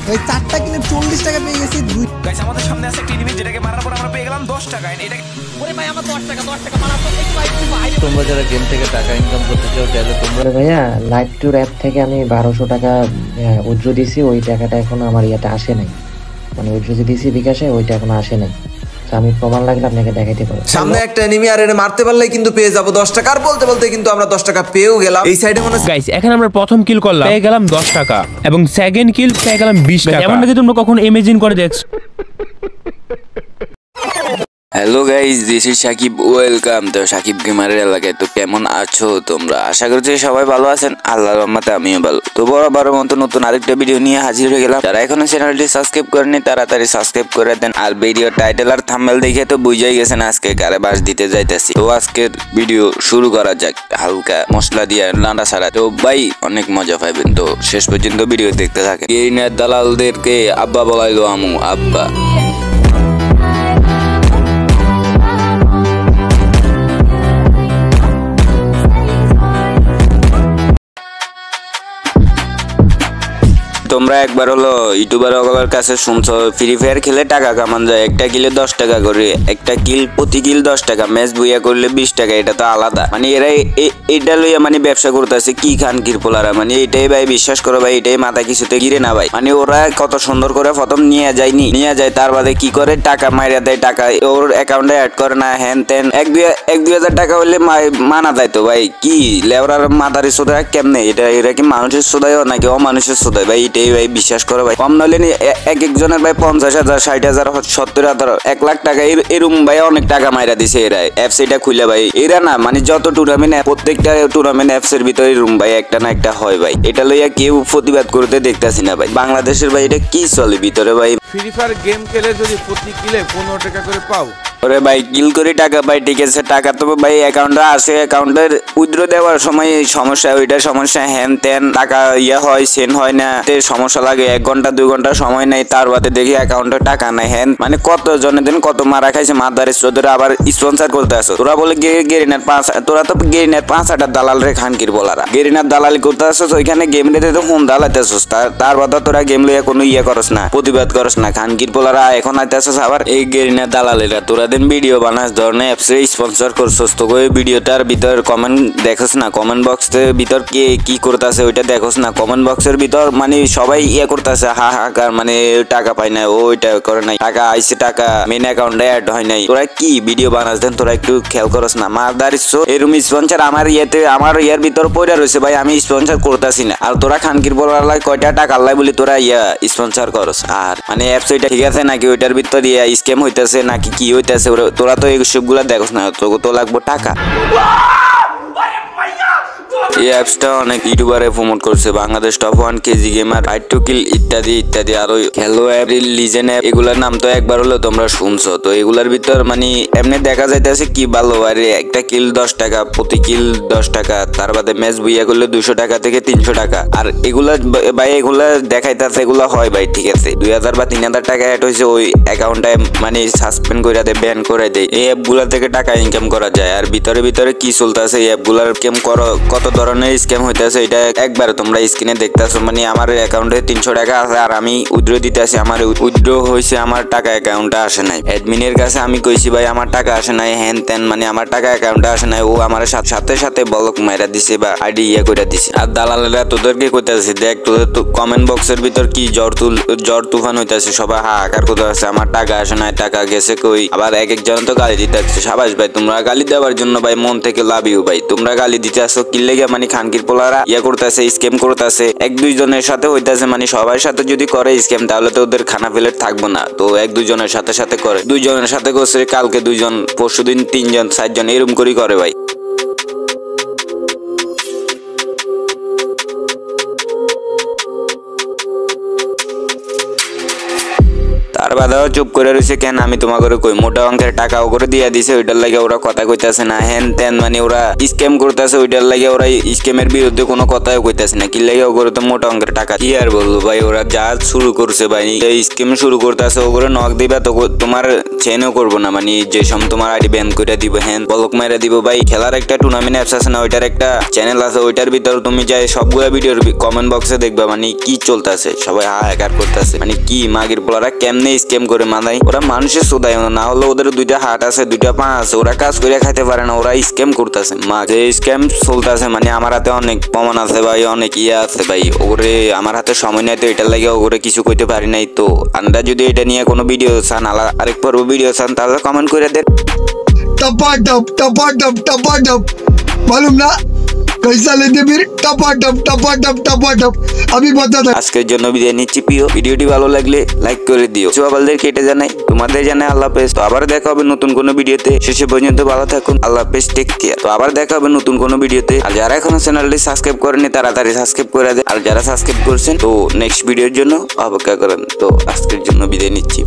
ভাই 4টা কিনে 40 টাকা পেয়ে গেছি। গাইস আমাদের সামনে আছে একটা এনিমি যেটাকে মারার পর আমরা পেয়ে গেলাম 10 টাকা। এটা ওরে ভাই আমার 10 টাকা মারার পর একটু ভাই তোমরা যারা গেম থেকে টাকা ইনকাম করতে চাও তাহলে তোমরা ভাইয়া লাইভ টুর অ্যাপ থেকে আমি 1200 টাকা উইথড্র দিছি। ওই টাকাটা এখনো আমার ইয়াতে আসে নাই, মানে উইথড্র যে দিছি বিকাশে ওইটা এখনো আসে নাই। আমি প্রমাণ লাগলে আপনাকে দেখাইতে পারবো। সামনে একটা এনিমি আর এনে মারতে পারলেই কিন্তু পেয়ে যাবো 10 টাকা। আর বলতে বলতে কিন্তু আমরা 10 টাকা পেয়েও গেলাম। এই সাইডে মনে গাইস এখানে আমরা প্রথম কিল করলাম, পেয়ে গেলাম 10 টাকা এবং সেকেন্ড কিল পেয়ে গেলাম 20 টাকা। এমন নাকি তোমরা কখন ইমাজিন করে দেখছো? Hello guys, this is Sakib, welcome to Sakib গেমারের এলাকায়। তো কেমন আছো তোমরা? আশা করছি সবাই ভালো আছেন, আল্লাহর রহমতে আমিও ভালো। তো বরাবরের মতো নতুন আরেকটা ভিডিও নিয়ে হাজির হয়ে গেলাম। যারা এখনো চ্যানেলটি সাবস্ক্রাইব করেনি তাড়াতাড়ি সাবস্ক্রাইব করে দেন। আর ভিডিও টাইটেল আর থাম্বনেল দেখে তো বুঝাই গেছেন আজকে কারে বাস দিতে যাইতেছি। তো আজকের ভিডিও শুরু করা যাক হালকা মশলা দিয়ে লান্ডা ছাড়া। তো ভাই অনেক মজা পাইবেন, তো শেষ পর্যন্ত ভিডিও দেখতে থাকে। গেরিনার দালালদেরকে আব্বা বলাইলো আমু আব্বা। তোমরা একবার হলো ইউটিউবার ওগুলোর কাছে শুনছো ফ্রি ফায়ার খেলে টাকা কামান যায়, একটা কিলে 10 টাকা করে, একটা কিল প্রতি কিল 10 টাকা, ম্যাচ বুইয়া করলে 20 টাকা। এটা তো আলাদা, মানে এরা এটা লইয়া মানে ব্যবসা করতেছে কি খান কিরপোলারা, মানে এটাই ভাই বিশ্বাস করো ভাই, এটাই মাথা কিছুতে গিরে না ভাই। মানে ওরা কত সুন্দর করে প্রথম নিয়ে যায়, তার বাদে কি করে টাকা মাইরা দেয়, টাকা ওর অ্যাকাউন্টে অ্যাড করে না, হ্যান তেন 1-2 হাজার টাকা হইলে মানা যায়। তো ভাই কি লেবরার মাথারি সোদা কেমনে? এরা কি মানুষের সোদায় নাকি অমানুষের সোদায় ভাই? এটাই ভাই বিশ্বাস করো ভাই। কম নইলে এক একজনের ভাই 50,000, 60,000, 70,000, 1 লাখ টাকা এরম ভাই অনেক টাকা মাইরা দিছে এরা অ্যাপস এটা খুলে ভাই। এরা না মানে যত টুর্নামেন্ট, প্রত্যেকটা টুর্নামেন্ট অ্যাপস এর ভিতরে এরম ভাই একটা না একটা হয় ভাই। এটা লইয়া কেউ প্রতিবাদ করতে দেখতাছি না ভাই। বাংলাদেশের ভাই এটা কি চলে ভিতরে ভাই? ফ্রি ফায়ার গেম খেলে যদি প্রতি কিলে 15 টাকা করে পাও, ওরে ভাই কিল করে টাকা পাই, ঠিক আছে, টাকা তো ভাই অ্যাকাউন্টে আসে, অ্যাকাউন্টের উইথড্র দেওয়ার সময় সমস্যা, ওইটা সমস্যা, হ্যান তেন টাকা হয় সেন্ড হয় না, সমস্যা লাগে, 1 ঘন্টা 2 ঘন্টা সময় নেই, তার বাদে দেখি অ্যাকাউন্টে টাকা নাই, হ্যান মানে কত জনের দিন কত মারা খাইছে মাদারে চোদরা। আবার স্পন্সর করতে আসো তোরা, বলে গেরিনার তোরা তো গেরিনার 5-8 দালাল রে খানকির বলারা, গেরিনার দালালি করতে আসছ, ওইখানে গেম রেতে তো ফোন দালাইতে আসছ, তার বাদে তোরা গেম লইয়া কোনো করস না, প্রতিবাদ করস না, খানকির বলারা এখন আইতে আসছ। আবার এই গেরিনার দালালিরা তোরা ভিডিও বানাস ধরনের অ্যাপসে স্পন্সর করছস, তো ওই ভিডিওটার ভিতর কমেন্ট দেখোস না, কমেন্ট বক্সের ভিতর কে কি করতেছে ওইটা দেখোস না, কমেন্ট বক্সের ভিতর মানে সবাই করতেছে হাহাকার, মানে টাকা পাই না, ওইটা করে নাই, টাকা আইছে, টাকা মেন অ্যাকাউন্টে অ্যাড হয় নাই। তোরা কি ভিডিও বানাস দেন, তোরা একটু খেয়াল করস না? মারদারিস এরকম স্পন্সর আমার আমার ইয়ার ভিতর পড়ে রয়েছে ভাই, আমি স্পন্সর করতেছি না, আর তোরা খানকির বলার কয়টা টাকা আল্লাহ বলি তোরা স্পন্সর করস। আর মানে অ্যাপস ওইটা ঠিক আছে নাকি ওইটার ভিতর স্ক্যাম হইতেছে নাকি কি হইতেছে, তোরা তো এই সবগুলা দেখোস না, তো লাগবো টাকা। এই অ্যাপসটা অনেক ইউটিউবারে প্রমোট করছে, Bangladesh top 1, KG gamer, fight to kill ইত্যাদি ইত্যাদি, আর ওই হ্যালো অ্যাপ, লিজেন্ড অ্যাপ, এগুলার নাম তো একবার হলো তোমরা শুনছো। তো এগুলার ভিতর মানে এমনি দেখা যাইতেছে কি ভালো, আরে একটা কিল 10 টাকা, প্রতি কিল 10 টাকা, তার বাদে ম্যাচ বুইয়া করলে 200 টাকা থেকে 300 টাকা। আর এগুলা ভাই এগুলা দেখাইতেছে, এগুলা হয় ভাই, ঠিক আছে, 2,000 বা 3,000 টাকা অ্যাড হয়েছে ওই অ্যাকাউন্টে, মানে সাসপেন্ড করে দেয়, ব্যান করে দেয়। এই অ্যাপগুলা থেকে টাকা ইনকাম করা যায়। আর ভিতরে ভিতরে কি চলতেছে এই অ্যাপগুলার স্ক্যাম কত ধরনের স্ক্যাম হইতেছে এটা একবার তোমরা স্ক্রিনে দেখতেছো। মানে আমার অ্যাকাউন্টে 300 টাকা আছে আর আমি উইথড্র দিতে আসি, আমার উইথড্র হয়েছে, আমার টাকা অ্যাকাউন্টে আসে নাই। অ্যাডমিনের কাছে আমি কইছি ভাই আমার টাকা আসে নাই, হ্যান তেন, মানে আমার টাকা অ্যাকাউন্টে আসে নাই, ও আমার সাথে সাথে ব্লক মাইরা দিছে বা আইডি করে দিছে। আর দালালেরা তোদেরকে কইতাছে দেখ, তোদের তো কমেন্ট বক্সের ভিতর কি জ্বর তুফান হইতাছে, সবাই হাহাকার করতে আছে, আমার টাকা আসে নাই, টাকা গেছে কই। আবার এক একজন তো গালি দিতে আসছে। সাবাস ভাই, তোমরা গালি দেওয়ার জন্য ভাই মন থেকে লাভ ইউ ভাই, তোমরা গালি দিতে আসো কি লেগে, মানে খানকির পোলারা করতেছে, স্ক্যাম করতেছে, 1-2 জনের সাথে হইতাছে, মানে সবার সাথে যদি করে স্ক্যাম তাহলে তো ওদের খানা প্লেট থাকবো না। তো 1-2 জনের সাথে করে, 2 জনের সাথে করছে, কালকে 2 জন, পরশুদিন 3 জন, 4 জন, এরকম করেই করে ভাই। তার আর বাদাও চুপ করে রয়েছে কেন আমি তোমাকে কই মোটা অঙ্কের টাকা করে দিয়া দিছে ওইটার লাগে ওরা কথা কইতাছে না হেন তেন মানে ওরা স্ক্যাম করতেছে ওইটার লাগে ওরা স্ক্যামের বিরুদ্ধে কোনো কথাও কইতাছে না কি লাগে ওগুলো তো মোটা অঙ্কের টাকা কি আর বলবো ভাই ওরা যা শুরু করছে ভাই স্ক্যাম শুরু করতেছে ওগুলো নক দিবা তো তোমার চেনও করবো না মানে যে সব তোমার আইডি ব্যান করে দিব হ্যাঁ ব্লক মেরে দিব ভাই খেলার একটা টুর্নামেন্ট অ্যাপস আছে না ওইটার একটা চ্যানেল আছে ওইটার ভিতর তুমি যাই সবগুলা ভিডিওর কমেন্ট বক্সে দেখবা মানে কি চলতেছে সবাই হাহাকার করতেছে মানে কি মাগির পোলারা কেমনে স্ক্যাম করে মানায় ওরা মানুষের সোদায় না হলে ওদের দুইটা হাত আছে দুইটা পা আছে ওরা কাজ করে খাইতে পারে না ওরা স্ক্যাম করতেছে মা যে স্ক্যাম চলতেছে মানে আমার হাতে অনেক প্রমাণ আছে ভাই অনেক ইয়ে আছে ভাই ওরে আমার হাতে সময় নাই তো এটার লাগে ওরে কিছু কইতে পারি নাই তো আমরা যদি এটা নিয়ে কোনো ভিডিও চান আরেক পর্ব ভিডিও চান তাহলে কমেন্ট করে দেন टपाटप टपाटप टपाटप मालूम ना कैसा लेते फिर टपाटप टपाटप टपाटप अभी बता था আজকের জন্য বিদায় নিচ্ছি প্রিয় ভিডিওটি ভালো লাগলে লাইক করে দিও সবাইদের কেটে জানাই তোমাদের জানাই আল্লাহ হাফেজ তো আবার দেখা হবে নতুন কোনো ভিডিওতে শেষে পর্যন্ত ভালো থাকুন আল্লাহ হাফেজ টেক কেয়ার তো আবার দেখা হবে নতুন কোনো ভিডিওতে আর যারা এখনো চ্যানেলটি সাবস্ক্রাইব করেনি তাড়াতাড়ি সাবস্ক্রাইব করে দেন আর যারা সাবস্ক্রাইব করছেন তো নেক্সট ভিডিওর জন্য অপেক্ষা করেন তো আজকের জন্য বিদায় নিচ্ছি